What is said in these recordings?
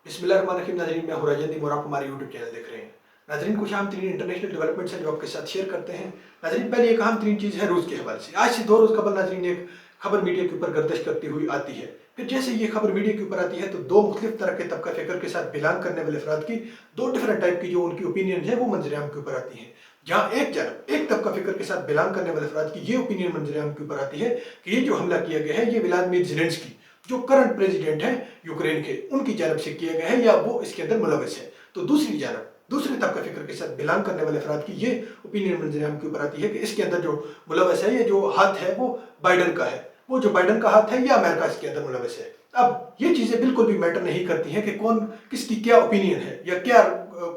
बिस्मिल्लाहिर्रहमानिर्रहीम। नाज़रीन, मैं हूँ राजेंद्र और आप हमारे यूट्यूब चैनल देख रहे हैं। नाज़रीन, कुछ अहम तरीन इंटरनेशनल डेवलपमेंट्स हैं जो आपके साथ शेयर करते हैं। नाज़रीन, पहले एक अहम तरीन चीज़ है रूस के हवाले से। आज से 2 रोज़ कबल नाज़रीन एक खबर मीडिया के ऊपर गर्दिश करती हुई आती है। फिर जैसे ये खबर मीडिया के ऊपर आती है तो दो मुख्तलिफ तरह के तबका फ़िक्र के साथ बिलान करने वाले अफराद की दो डिफरेंट टाइप की जो उनकी ओपिनियन है वो मंजर आम के ऊपर आती है। जहाँ एक जानब एक तबका फ़िक्र के साथ बिलान करने वाले अफराद की ये ओपिनियन मंजर आम के ऊपर आती है कि ये जो हमला किया गया है ये व्लादिमीर ज़ेलेंस्की जो करंट प्रेसिडेंट हैं यूक्रेन के, उनकी जानब से किया गया है या वो इसके अंदर मुलविस है। तो दूसरी जानब दूसरे तबका फिक्र के साथ बिलोंग करने वाले अफराद की ये ओपिनियन मंजर के ऊपर आती है कि इसके अंदर जो मुलविस है, ये जो हाथ है वो बाइडन का है, वो जो बाइडन का हाथ है या अमेरिका इसके अंदर मुलविस है। अब ये चीजें बिल्कुल भी मैटर नहीं करती हैं कि कौन किसकी क्या ओपिनियन है या क्या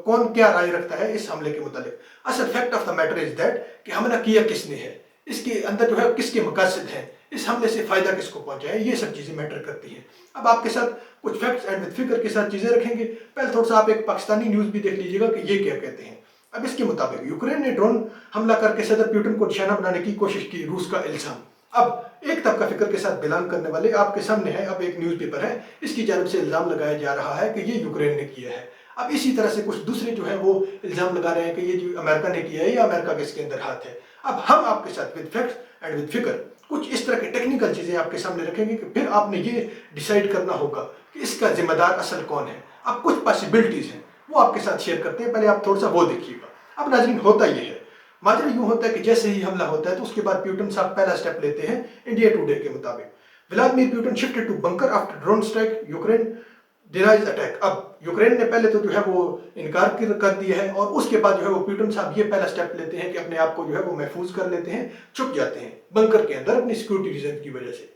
कौन क्या राय रखता है इस हमले के मुतालिक। असल fact of the matter is that कि हमला किया किसने है, इसके अंदर जो है किसके मकासद हैं, इस हमले से फायदा किसको पहुंचा है, ये सब चीजें मैटर करती हैं। अब आपके साथ कुछ फैक्ट्स एंड विद फिगर के साथ चीजें रखेंगे। पहले थोड़ा सा आप एक पाकिस्तानी न्यूज भी देख लीजिएगा कि ये क्या कहते हैं। अब इसके मुताबिक यूक्रेन ने ड्रोन हमला करके सदर पुतिन को निशाना बनाने की कोशिश की, रूस का इल्जाम। अब एक तबका फिक्र के साथ बिलोंग करने वाले आपके सामने है, अब एक न्यूज़पेपर है, इसकी जानब से इल्जाम लगाया जा रहा है कि ये यूक्रेन ने किया है। अब इसी तरह से कुछ दूसरे जो है वो इल्जाम लगा रहे हैं कि ये जो अमेरिका ने किया है या अमेरिका के इसके अंदर हाथ है। अब हम आपके साथ with facts and with figure कुछ इस तरह की टेक्निकल चीजें आपके सामने रखेंगे कि फिर आपने ये डिसाइड करना होगा कि इसका जिम्मेदार असल कौन है। अब कुछ पॉसिबिलिटीज हैं वो आपके साथ शेयर करते हैं, पहले आप थोड़ा सा वो देखिएगा। अब नाज़रीन, होता ये है, माजरा यूं होता है कि जैसे ही हमला होता है तो उसके बाद पुतिन साहब पहला स्टेप लेते हैं। इंडिया टुडे के मुताबिक Vladimir Putin shifted to bunker after drone strike, Ukraine denies attack. अब यूक्रेन ने पहले तो जो है वो इनकार कर दिया है और उसके बाद जो है वो पुतिन साहब ये पहला स्टेप लेते हैं कि अपने आप को जो है वो महफूज कर लेते हैं, छुप जाते हैं बंकर के अंदर अपनी सिक्योरिटी रीजन की वजह से।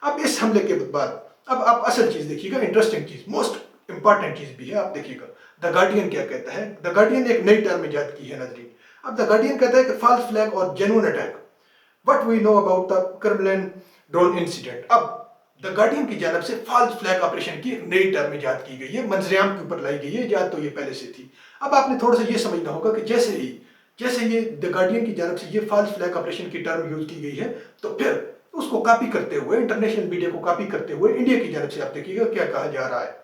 अब इस हमले के बाद अब आप असल चीज देखिएगा, इंटरेस्टिंग चीज, मोस्ट इंपॉर्टेंट चीज भी है, आप देखिएगा द गार्डियन क्या कहता है। द गार्डियन ने एक नई टर्म इजाद की है नाजरीन। अब द गार्डियन कहता है कि फॉल्स फ्लैग और genuine attack, what we know about the Kremlin drone incident. अब द गार्डियन की जानब से फॉल्स फ्लैग ऑपरेशन की एक नई टर्म इजाद की गई है, मंजरेआम के ऊपर लाई गई है, इजाद तो ये पहले से थी। अब आपने थोड़ा सा ये समझना होगा कि जैसे ये द गार्डियन की जानब से ये फॉल्स फ्लैग ऑपरेशन की टर्म यूज की गई है तो फिर उसको कॉपी करते हुए, इंटरनेशनल मीडिया को कॉपी करते हुए इंडिया की जानब से आप देखिएगा क्या कहा जा रहा है।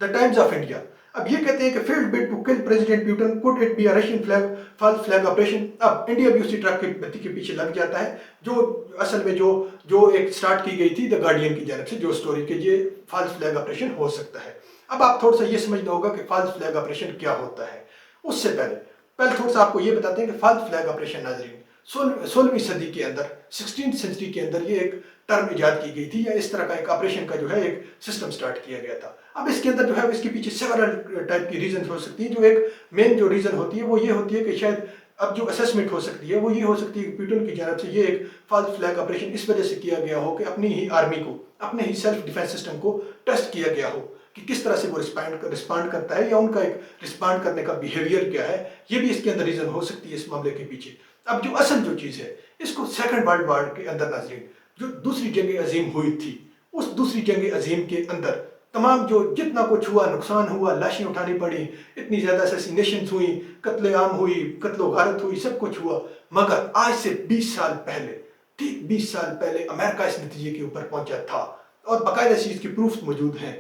द टाइम्स ऑफ इंडिया अब ये कहते हैं कि failed bid to kill President Putin, could it be a Russian flag false flag operation. अब इंडिया भी उसी ट्रक के बत्ती के पीछे लग जाता है जो असल में जो एक स्टार्ट की गई थी द गार्डियन की जानब से, जो स्टोरी के ये फॉल्स फ्लैग ऑपरेशन हो सकता है। अब आप थोड़ा सा ये समझना होगा कि फॉल्स फ्लैग ऑपरेशन क्या होता है। उससे पहले थोड़ा सा आपको ये बताते हैं कि फॉल्स फ्लैग ऑपरेशन नाजरीन 16वीं सदी के अंदर, 16th सेंचुरी के अंदर ये एक टर्म इजाद की गई थी या इस तरह का एक ऑपरेशन का जो है एक सिस्टम स्टार्ट किया गया था। अब इसके अंदर जो है इसके पीछे सेवरल टाइप की रीजन हो सकती है। जो एक मेन जो रीजन होती है वो ये होती है कि शायद अब जो असेसमेंट हो सकती है वो ये हो सकती है कि पुतिन की जानब से ये एक फॉल्स फ्लैग ऑपरेशन इस वजह से किया गया हो कि अपनी ही आर्मी को, अपने ही सेल्फ डिफेंस सिस्टम को टेस्ट किया गया हो कि किस तरह से वो रिस्पॉन्ड करता है या उनका एक रिस्पॉन्ड करने का बिहेवियर क्या है। ये भी इसके अंदर रीजन हो सकती है इस मामले के पीछे। अब जो असल जो चीज है, इसको सेकंड वर्ल्ड वॉर के अंदर नाजरीन जो दूसरी जंग अजीम हुई थी, उस दूसरी जंग अजीम के अंदर तमाम जो जितना कुछ हुआ, नुकसान हुआ, लाशें उठानी पड़ी, इतनी ज्यादा असैसिनेशंस हुई, कत्ले आम हुई, कत्लो गारत हुई, सब कुछ हुआ, मगर आज से 20 साल पहले, ठीक 20 साल पहले अमेरिका इस नतीजे के ऊपर पहुंचा था और बाकायदा चीज की प्रूफ मौजूद हैं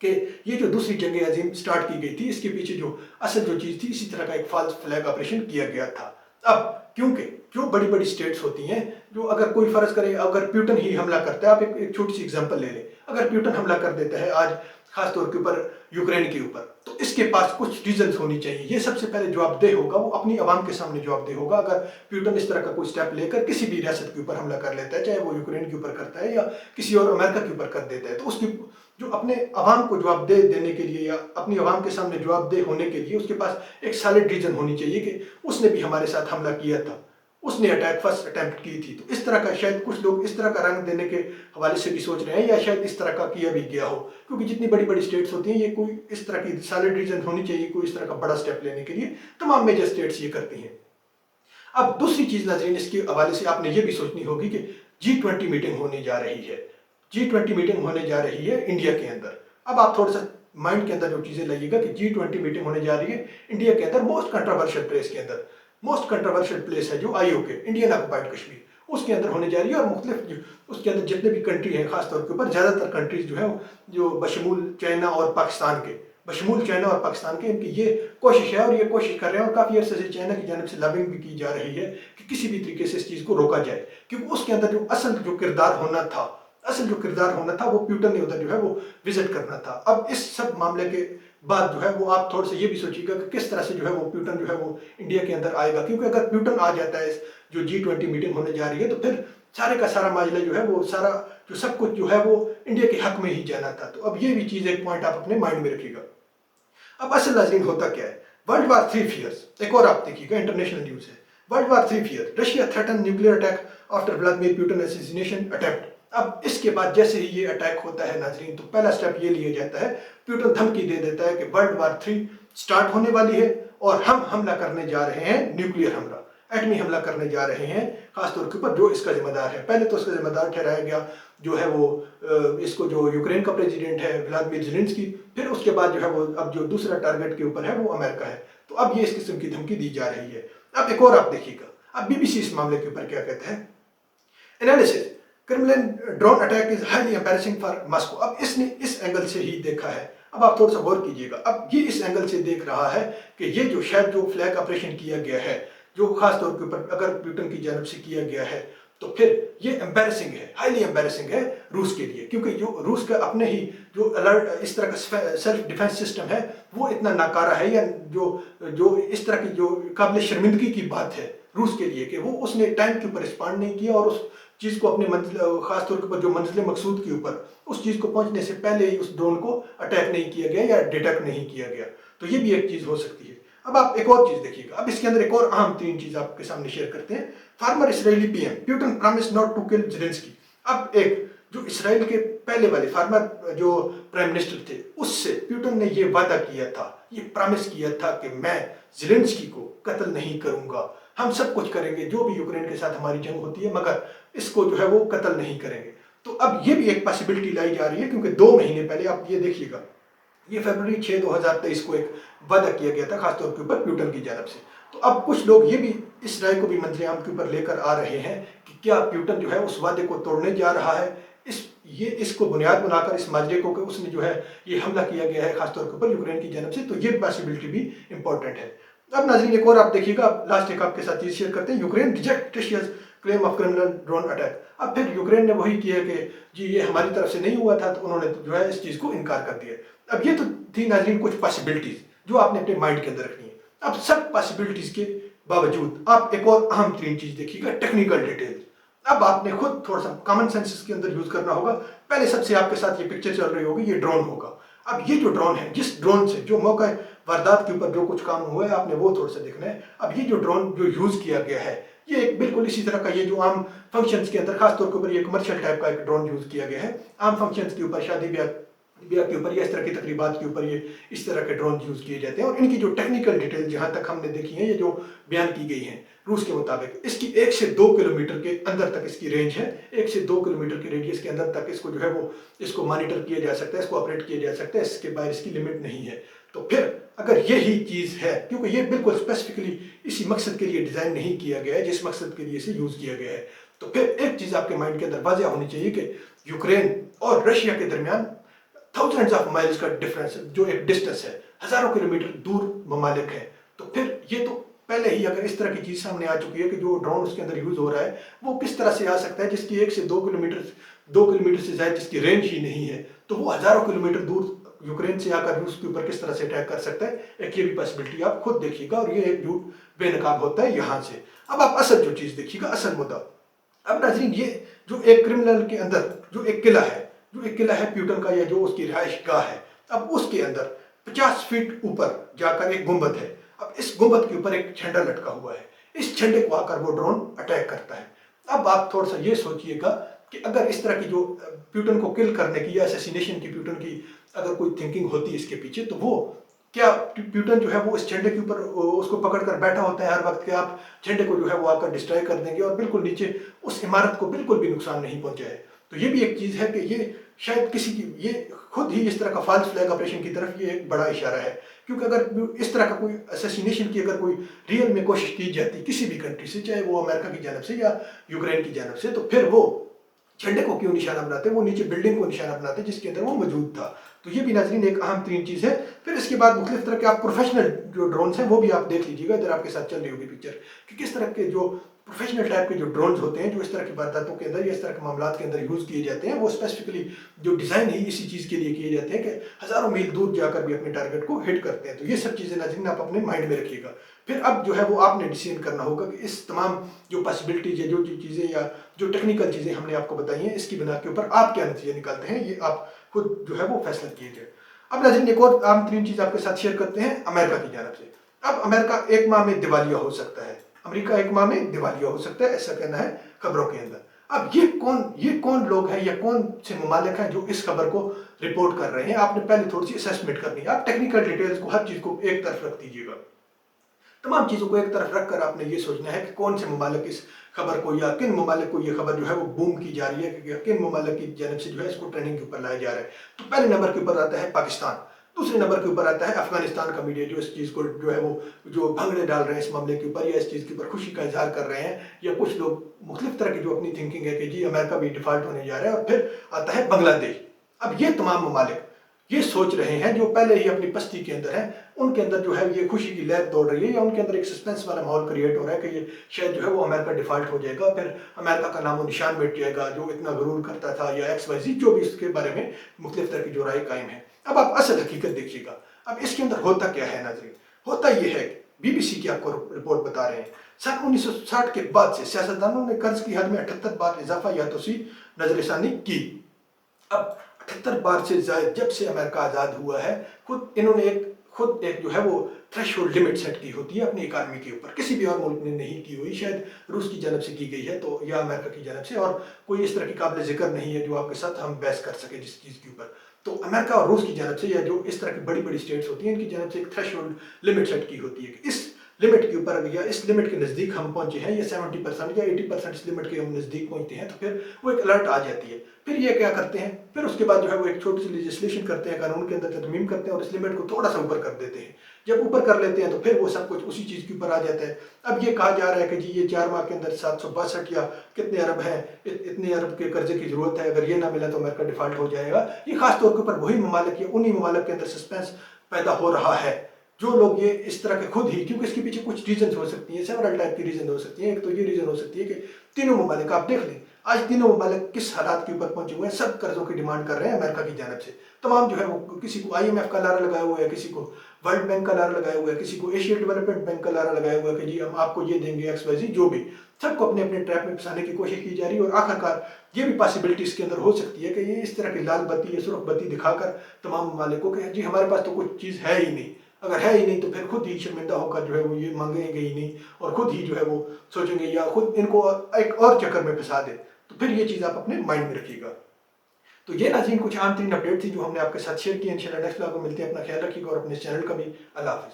कि ये जो दूसरी जंग अजीम स्टार्ट की गई थी इसके पीछे जो असल जो चीज थी इसी तरह का एक फॉल्स फ्लैग ऑपरेशन किया गया था। अब क्योंकि जो बड़ी बड़ी स्टेट्स होती हैं, जो अगर कोई फर्ज करे, अगर पुतिन ही हमला करता है, आप एक छोटी सी एग्जांपल ले लें, अगर पुतिन हमला कर देता है आज खास तौर के ऊपर यूक्रेन के ऊपर, तो इसके पास कुछ रीजंस होनी चाहिए। ये सबसे पहले जवाबदेह होगा, वो अपनी आवाम के सामने जवाबदेह होगा। अगर पुतिन इस तरह का कोई स्टेप लेकर किसी भी रियासत के ऊपर हमला कर लेता है, चाहे वो यूक्रेन के ऊपर करता है या किसी और अमेरिका के ऊपर कर देता है, तो उसकी जो अपने आवाम को जवाबदेह देने के लिए या अपनी आवाम के सामने जवाबदेह होने के लिए उसके पास एक सॉलिड रीजन होनी चाहिए कि उसने भी हमारे साथ हमला किया था, उसने अटैक फर्स्ट अटेम्प्ट की थी। तो इस तरह का शायद कुछ लोग इस तरह का रंग देने के हवाले से भी सोच रहे हैं या शायद इस तरह का किया भी गया हो, क्योंकि जितनी बड़ी बड़ी स्टेट्स होती हैं ये कोई इस तरह की सॉलिड रीजन होनी चाहिए कोई इस तरह का बड़ा स्टेप लेने के लिए। तमाम मेजर स्टेट्स ये करती हैं। अब दूसरी चीज नाज़रीन इसके हवाले से आपने ये भी सोचनी होगी कि G20 मीटिंग होने जा रही है, G20 मीटिंग होने जा रही है इंडिया के अंदर। अब आप थोड़ा सा माइंड के अंदर जो चीजें लाइएगा कि G20 मीटिंग होने जा रही है इंडिया के अंदर, मोस्ट कंट्रोवर्शियल प्लेस के अंदर, मोस्ट कंट्रोवर्शियल प्लेस है जो IOK, इंडियन ऑक्युपाइड कश्मीर, उसके अंदर होने जा रही है। और मुख्तलिफ उसके अंदर जितने भी कंट्री हैं, खासतौर के ऊपर ज़्यादातर कंट्रीज जो है जो बशमूल चाइना और पाकिस्तान के, इनकी ये कोशिश है और ये कोशिश कर रहे हैं और काफ़ी अर्से से चाइना की जानिब से लॉबिंग भी की जा रही है कि किसी भी तरीके से इस चीज़ को रोका जाए, क्योंकि उसके अंदर जो असल जो किरदार होना था वो प्यूटन ने उधर जो है वो विजिट करना था। अब इस सब मामले के बाद जो है वो आप थोड़ा सा ये भी सोचिएगा कि किस तरह से जो है वो प्यूटन जो है वो इंडिया के अंदर आएगा, क्योंकि अगर प्यूटन आ जाता है जो G20 मीटिंग होने जा रही है, तो फिर सारे का सारा मामला जो है वो सारा जो सब कुछ जो है वो इंडिया के हक में ही जाना था। तो अब ये भी चीज़ एक पॉइंट आप अपने माइंड में रखिएगा। अब असल नाज़रीन होता क्या है, वर्ल्ड वार 3 फियर्स, एक और आप देखिएगा इंटरनेशनल न्यूज़ है, world war 3 fear, Russia threaten nuclear attack after Vladimir Putin assassination attempt. अब इसके बाद जैसे ही ये अटैक होता है नाज़रीन, तो पहला स्टेप ये लिया जाता है, पुतिन धमकी दे देता है कि वर्ल्ड वार 3 स्टार्ट होने वाली है और हम हमला करने जा रहे हैं, न्यूक्लियर हमला, एटमी हमला करने जा रहे हैं, खासतौर के ऊपर जो इसका जिम्मेदार है। पहले तो इसका जिम्मेदार ठहराया गया जो है वो इसको जो यूक्रेन का प्रेसिडेंट है व्लादिमीर ज़ेलेंस्की, फिर उसके बाद जो है वो अब जो दूसरा टारगेट के ऊपर है वो अमेरिका है। तो अब ये इस किस्म की धमकी दी जा रही है। अब एक और आप देखिएगा, अब बीबीसी इस मामले के ऊपर क्या कहता है, analysis, Kremlin drone attack is highly embarrassing for Moscow. अब इसने इस एंगल से ही देखा है। अब आप थोड़ा सा गौर कीजिएगा, अब ये इस एंगल से देख रहा है कि ये जो शायद जो फ्लैग ऑपरेशन किया गया है, जो खास तौर के ऊपर अगर पुतिन की जानब से किया गया है, तो फिर ये एम्बैरेसिंग है, हाईली एम्बैरेसिंग है रूस के लिए, क्योंकि जो रूस का अपने ही जो अलर्ट इस तरह का सेल्फ डिफेंस सिस्टम है वो इतना नाकारा है, या जो इस तरह की जो काबिल शर्मिंदगी की बात है रूस के लिए कि वो उसने टाइम के ऊपर रिस्पॉन्ड नहीं किया और उस चीज़ को अपने खासतौर के ऊपर जो मंजिल मकसूद के ऊपर उस चीज़ को पहुंचने से पहले ही उस ड्रोन को अटैक नहीं किया गया या डिटेक्ट नहीं किया गया। तो ये भी एक चीज़ हो सकती है। अब आप एक और चीज़ देखिएगा, अब इसके अंदर एक और अहम 3 चीज़ आपके सामने शेयर करते हैं। Former Israeli PM Putin promise not to kill Zelensky. अब एक जो इसराइल के पहले वाले फार्मर जो प्राइम मिनिस्टर थे, उससे पुतिन ने ये वादा किया था, ये प्रॉमिस किया था कि मैं ज़ेलेंस्की को कत्ल नहीं करूंगा, हम सब कुछ करेंगे जो भी यूक्रेन के साथ हमारी जंग होती है, मगर इसको जो है वो कत्ल नहीं करेंगे। तो अब ये भी एक पॉसिबिलिटी लाई जा रही है, क्योंकि 2 महीने पहले आप ये देखिएगा, ये फरवरी 6 2023 को एक वादा किया गया था खासतौर के ऊपर पुतिन की जानब से। तो अब कुछ लोग ये भी इस राय को भी मंजरेआम के ऊपर लेकर आ रहे हैं कि क्या पुतिन जो है उस वादे को तोड़ने जा रहा है, इसको बुनियाद बनाकर इस माजरे को कि उसने जो है ये हमला किया गया है खासतौर के ऊपर यूक्रेन की जानब से। तो ये पॉसिबिलिटी भी इंपॉर्टेंट है। अब नाज़रीन एक और आप देखिएगा, लास्ट एक आपके साथ चीज़ शेयर करते हैं, Ukraine reject Russia's claim of criminal drone attack. अब फिर यूक्रेन ने वही किया कि जी ये हमारी तरफ से नहीं हुआ था, तो उन्होंने जो है इस चीज़ को इनकार कर दिया। अब ये तो थी नाज़रीन कुछ पॉसिबिलिटीज़ जो आपने अपने माइंड के अंदर रखनी है। अब सब पॉसिबिलिटीज़ के बावजूद आप एक और अहम 3 चीज़ देखिएगा, टेक्निकल डिटेल्स। अब आपने खुद थोड़ा सा कॉमन सेंस के अंदर यूज करना होगा। पहले सबसे आपके साथ ये पिक्चर चल रही होगी, ये ड्रोन होगा। अब ये जो ड्रोन है, जिस ड्रोन से जो मौका वारदात के ऊपर जो कुछ काम हुआ है, आपने वो थोड़ा सा देखना है। अब ये जो ड्रोन जो यूज किया गया है, ये एक बिल्कुल इसी तरह का, ये जो आम फंक्शंस के अंदर खासतौर के ऊपर ये कमर्शियल टाइप का एक ड्रोन यूज किया गया है। आम फंक्शंस के ऊपर, शादी ब्याह के ऊपर या इस तरह की तकरीबात के ऊपर ये इस तरह के ड्रोन यूज किए जाते हैं। और इनकी जो टेक्निकल डिटेल जहां तक हमने देखी है, ये जो बयान की गई है रूस के मुताबिक, इसकी 1 से 2 किलोमीटर के अंदर तक इसकी रेंज है। 1 से 2 किलोमीटर के रेडियस के अंदर तक इसको जो है वो इसको मॉनिटर किया जा सकता है, इसको ऑपरेट किया जा सकता है, इसके बाहर इसकी लिमिट नहीं है। तो फिर अगर यही चीज़ है, क्योंकि ये बिल्कुल स्पेसिफिकली इसी मकसद के लिए डिज़ाइन नहीं किया गया है जिस मकसद के लिए इसे यूज़ किया गया है, तो फिर एक चीज़ आपके माइंड के अंदर वाज़ेह होनी चाहिए कि यूक्रेन और रशिया के दरमियान थाउजेंड्स ऑफ माइल्स का डिफरेंस, जो एक डिस्टेंस है, हज़ारों किलोमीटर दूर ममालिक है। तो फिर ये तो पहले ही अगर इस तरह की चीज़ सामने आ चुकी है कि जो ड्रोन उसके अंदर यूज़ हो रहा है वो किस तरह से आ सकता है, जिसकी 1 से 2 किलोमीटर से ज़्यादा जिसकी रेंज ही नहीं है, तो वो हज़ारों किलोमीटर दूर यूक्रेन से आकर रूस के ऊपर किस तरह से अटैक कर सकता है। एक ये भी पॉसिबिलिटी आप खुद देखिएगा, और ये एक झूठ बेनकाब होता है यहाँ से। अब आप असल जो चीज़ देखिएगा, असल मुद्दा। अब नाज़रीन ये जो एक क्रिमिनल के अंदर जो एक किला है पुतिन का, या जो उसकी रिहाइश गाह है, अब उसके अंदर 50 फीट ऊपर जाकर एक गुंबद है। अब इस गुंबद के ऊपर एक झंडा लटका हुआ है, इस झंडे को आकर वो ड्रोन अटैक करता है। अब आप थोड़ा सा ये सोचिएगा कि अगर इस तरह की जो पुतिन को किल करने की या असैसिनेशन की पुतिन की अगर कोई थिंकिंग होती है इसके पीछे, तो वो क्या पुतिन जो है वो इस झंडे के ऊपर उसको पकड़ कर बैठा होता है हर वक्त कि आप झंडे को जो है वो आकर डिस्ट्रॉय कर देंगे और बिल्कुल नीचे उस इमारत को बिल्कुल भी नुकसान नहीं पहुंचाए। तो ये भी एक चीज़ है कि ये शायद किसी की ये खुद ही इस तरह का फॉल्स फ्लैग ऑपरेशन की तरफ ये एक बड़ा इशारा है, क्योंकि अगर इस तरह का कोई असैसिनेशन की अगर कोई रियल में कोशिश की जाती किसी भी कंट्री से, चाहे वो अमेरिका की जानब से या यूक्रेन की जानब से, तो फिर वो झंडे को क्यों निशाना बनाते, वो नीचे बिल्डिंग को निशाना बनाते जिसके अंदर वो मौजूद था। तो ये भी नाज़रीन एक अहम तरीन चीज़ है। फिर इसके बाद मुख्तलिफ तरह के आप प्रोफेशनल जो ड्रोन्स हैं वो भी आप देख लीजिएगा, इधर आपके साथ चल रही होगी पिक्चर, कि किस तरह के जो प्रोफेशनल टाइप के जो ड्रोन्स होते हैं जो इस तरह की वारदातों के अंदर या इस तरह के मामलों के अंदर यूज़ किए जाते हैं, वो स्पेसिफिकली जो डिज़ाइन है इसी चीज़ के लिए किए जाते हैं कि हज़ारों मील दूर जाकर भी अपने टारगेट को हिट करते हैं। तो ये सब चीज़ें नाज़रीन आप अपने माइंड में रखिएगा। फिर अब जो है वो आपने डिसीजन करना होगा कि इस तमाम जो पॉसिबिलिटीज़ है, जो चीज़ें या जो टेक्निकल चीज़ें हमने आपको बताई हैं, इसकी बिना के ऊपर आप क्या नतीजे निकालते हैं, ये आप खुद जो है वो फैसला कीजिए। अब नाज़रीन एक और आम तरीन चीज़ आपके साथ शेयर करते हैं अमेरिका की जानब से। अब अमेरिका एक माह में दिवालिया हो सकता है, अमेरिका एक माह में दिवालिया हो सकता है, ऐसा कहना है खबरों के अंदर। अब ये कौन लोग हैं या कौन से ममालिक हैं जो इस खबर को रिपोर्ट कर रहे हैं, आपने पहले थोड़ी सी असेसमेंट करनी है। आप टेक्निकल डिटेल्स को, हर चीज़ को एक तरफ रख दीजिएगा, तमाम चीज़ों को एक तरफ रखकर आपने ये सोचना है कि कौन से ममालिक इस खबर को, या किन ममालिक को ये खबर जो है वो बूम की जा रही है, कि किन ममालिक की जानब से जो है इसको ट्रेंडिंग के ऊपर लाया जा रहा है। तो पहले नंबर के ऊपर आता है पाकिस्तान, दूसरे नंबर के ऊपर आता है अफगानिस्तान का मीडिया, जो इस चीज़ को जो है वो जो भंगड़े डाल रहे हैं इस मामले के ऊपर, या इस चीज़ के ऊपर खुशी का इजहार कर रहे हैं, या कुछ लोग मुख्तलिफ तरह की जो अपनी थिंकिंग है कि जी अमेरिका भी डिफॉल्ट होने जा रहा है। और फिर आता है बांग्लादेश। अब ये तमाम ममालिक ये सोच रहे हैं, जो पहले ही अपनी पस्ती के अंदर है, उनके अंदर जो है ये खुशी की लहर दौड़ रही है, या उनके अंदर एक सस्पेंस वाला माहौल क्रिएट हो रहा है कि ये शायद जो है वो अमेरिका डिफॉल्ट हो जाएगा, फिर अमेरिका का नामो निशान मिट जाएगा जो इतना गरूर करता था, या XYZ जो भी इसके बारे में मुख्तलिफ तरह की जो राय कायम है। अब आप असल हकीकत देखिएगा, अब इसके अंदर होता क्या है नाज़रीन। होता ये है कि BBC की आपको रिपोर्ट बता रहे हैं, सन 1960 के बाद से सियासतदानों ने कर्ज की हद में 78 बार इजाफा या तोसी नजरसानी की। अब 78 बार से ज्यादा जब से अमेरिका आज़ाद हुआ है, इन्होंने खुद एक जो है वो थ्रेशोल्ड लिमिट सेट की होती है अपनी इकानमी के ऊपर, किसी भी और मुल्क ने नहीं की हुई, शायद रूस की जानब से की गई है तो, या अमेरिका की जानब से, और कोई इस तरह की काबिल जिक्र नहीं है जो आपके साथ हम बहस कर सके जिस चीज़ के ऊपर। तो अमेरिका और रूस की जानब से, या जो इस तरह की बड़ी बड़ी स्टेट्स होती हैं, इनकी जानब से एक थ्रेशोल्ड लिमिट सेट की होती है कि इस लिमिट के ऊपर या इस लिमिट के नज़दीक हम पहुंचे हैं, या 70% या 80% इस लिमिट के हम नज़दीक पहुंचते हैं, तो फिर वो एक अलर्ट आ जाती है। फिर ये क्या करते हैं, फिर उसके बाद जो है वो एक छोटी सी लेजिस्लेशन करते हैं, कानून के अंदर तरमीम करते हैं, और इस लिमिट को थोड़ा सा ऊपर कर देते हैं। जब ऊपर कर लेते हैं तो फिर वो सब कुछ उसी चीज़ के ऊपर आ जाता है। अब ये कहा जा रहा है कि जी ये 4 माह के अंदर 762 या कितने अरब हैं, इतने अरब के कर्जे की ज़रूरत है, अगर ये ना मिला तो अमेरिका डिफॉल्ट हो जाएगा। ये खास तौर के ऊपर वही ममालिक या उन्हीं ममालिक के अंदर सस्पेंस पैदा हो रहा है जो लोग ये इस तरह के खुद ही, क्योंकि इसके पीछे कुछ रीजन हो सकती है, सेवरल टाइप की रीजन हो सकती है। एक तो ये रीजन हो सकती है कि तीनों ममालिक, आप देख लें आज तीनों ममालिक किस हालात के ऊपर पहुंचे हुए हैं, सब कर्जों की डिमांड कर रहे हैं अमेरिका की जानब से। तमाम जो है वो किसी को IMF का लारा लगाया हुआ है, किसी को वर्ल्ड बैंक का लारा लगाया हुआ है, किसी को एशियन डेवलपमेंट बैंक का लारा लगाया हुआ है कि जी हम आपको ये देंगे XYZ, जो भी सबको अपने अपने ट्रैप में फंसाने की कोशिश की जा रही है। और आखिरकार ये भी पॉसिबिलिटी इसके अंदर हो सकती है कि ये इस तरह की लाल बत्ती या सुर्ख बत्ती दिखाकर तमाम ममालिकों के जी हमारे पास तो कुछ चीज़ है ही नहीं, अगर है ही नहीं तो फिर खुद ही शर्मिंदा होकर जो है वो ये मांगेंगे ही नहीं, और खुद ही जो है वो सोचेंगे या खुद इनको एक और चक्कर में फंसा दे। तो फिर ये चीज़ आप अपने माइंड में रखिएगा। तो ये नाज़रीन कुछ आम तीन अपडेट थी जो हमने आपके साथ शेयर की। इंशाल्लाह नेक्स्ट व्लॉग में मिलते हैं। अपना ख्याल रखिएगा और अपने चैनल का भी। अल्लाह हाफ़िज़।